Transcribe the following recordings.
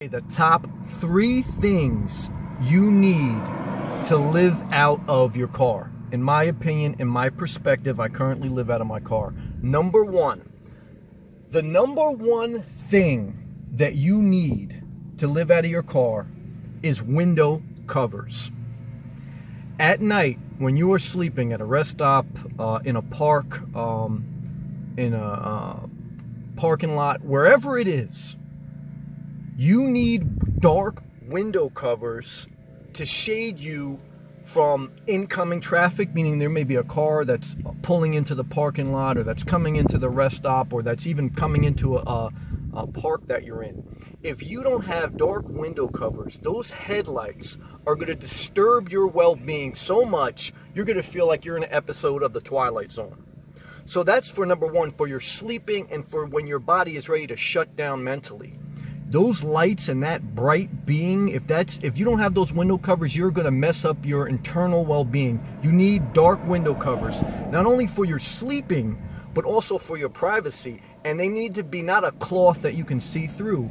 The top 3 things you need to live out of your car. In my opinion, in my perspective, I currently live out of my car. Number 1, the number 1 thing that you need to live out of your car is window covers. At night, when you are sleeping at a rest stop, in a park, in a parking lot, wherever it is, you need dark window covers to shade you from incoming traffic, meaning there may be a car that's pulling into the parking lot, or that's coming into the rest stop, or that's even coming into a park that you're in. If you don't have dark window covers, those headlights are going to disturb your well-being so much, you're going to feel like you're in an episode of The Twilight Zone. So that's for number 1, for your sleeping and for when your body is ready to shut down mentally. Those lights and that bright being, if you don't have those window covers, you're going to mess up your internal well-being. You need dark window covers, not only for your sleeping, but also for your privacy. And they need to be not a cloth that you can see through.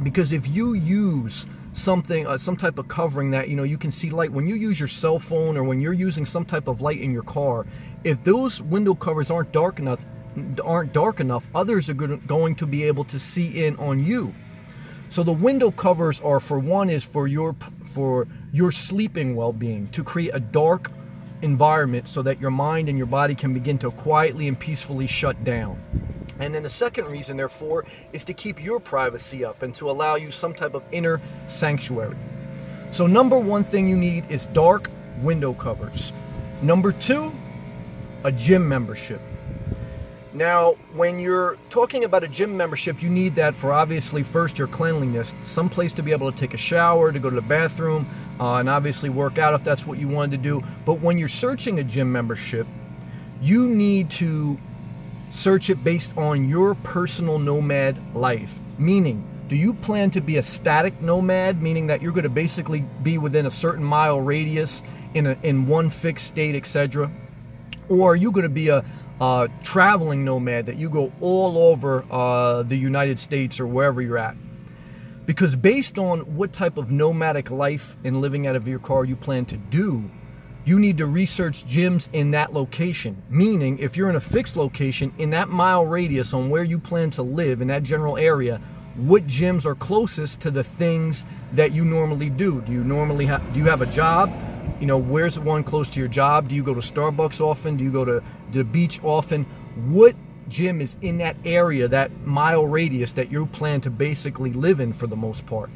Because if you use something, some type of covering that, you can see light, when you use your cell phone or when you're using some type of light in your car, if those window covers aren't dark enough, others are going to be able to see in on you. So the window covers are, for one, is for your sleeping well-being, to create a dark environment so that your mind and your body can begin to quietly and peacefully shut down. And then the second reason, therefore, is to keep your privacy up and to allow you some type of inner sanctuary. So number 1 thing you need is dark window covers. Number 2, a gym membership. Now, when you're talking about a gym membership, you need that for, obviously, first, your cleanliness, some place to be able to take a shower, to go to the bathroom, and obviously work out if that's what you wanted to do. But when you're searching a gym membership, you need to search it based on your personal nomad life. Meaning, do you plan to be a static nomad, meaning that you're going to basically be within a certain mile radius in one fixed state, etc.? Or are you going to be a traveling nomad, that you go all over the United States or wherever you're at? Because based on what type of nomadic life and living out of your car you plan to do, you need to research gyms in that location. Meaning, if you're in a fixed location, in that mile radius on where you plan to live, in that general area, what gyms are closest to the things that you normally do? Do you have a job? Where's the one close to your job? Do you go to Starbucks often? Do you go to the beach often? What gym is in that area, that mile radius that you plan to basically live in for the most part?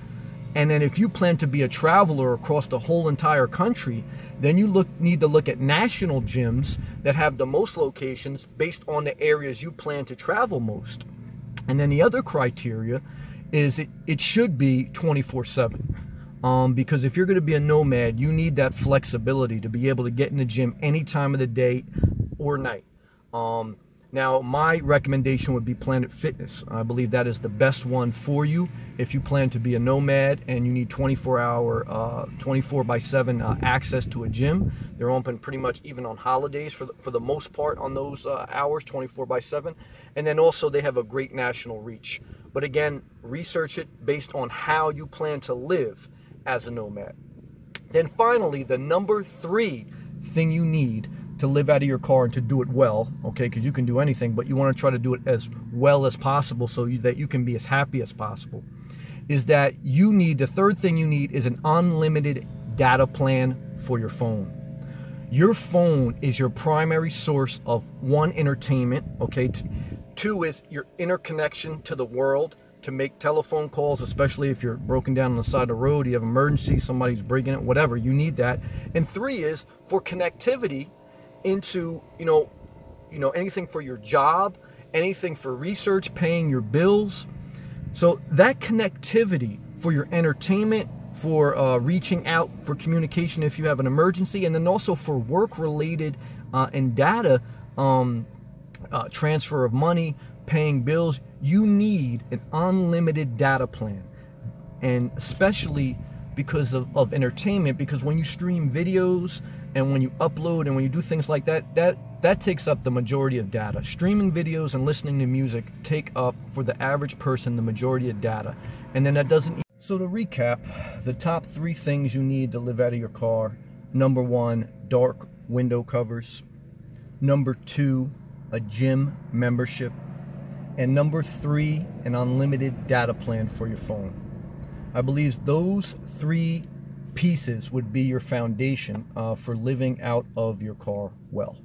And then if you plan to be a traveler across the whole entire country, then you need to look at national gyms that have the most locations based on the areas you plan to travel most. And then the other criteria is it should be 24/7. Because if you're going to be a nomad, you need that flexibility to be able to get in the gym any time of the day or night. Now, my recommendation would be Planet Fitness. I believe that is the best one for you if you plan to be a nomad and you need 24/7 access to a gym. They're open pretty much even on holidays for the most part on those hours, 24/7. And then also they have a great national reach. But again, research it based on how you plan to live as a nomad. Then finally, the number 3 thing you need to live out of your car and to do it well, okay, because you can do anything, but you want to try to do it as well as possible so that you can be as happy as possible, is that the third thing you need is an unlimited data plan for your phone. Your phone is your primary source of, 1, entertainment, okay, 2 is your interconnection to the world, to make telephone calls, especially if you're broken down on the side of the road, you have emergency, somebody's breaking it, whatever, you need that. And 3 is for connectivity into, anything for your job, anything for research, paying your bills. So that connectivity for your entertainment, for reaching out, for communication if you have an emergency, and then also for work-related and data, transfer of money, paying bills, you need an unlimited data plan. And especially because of entertainment, because when you stream videos and when you upload and when you do things like that, that takes up the majority of data. Streaming videos and listening to music take up, for the average person, the majority of data. And then that doesn't So to recap, the top 3 things you need to live out of your car. Number 1, dark window covers. Number 2, a gym membership. And number 3, an unlimited data plan for your phone. I believe those 3 pieces would be your foundation for living out of your car well.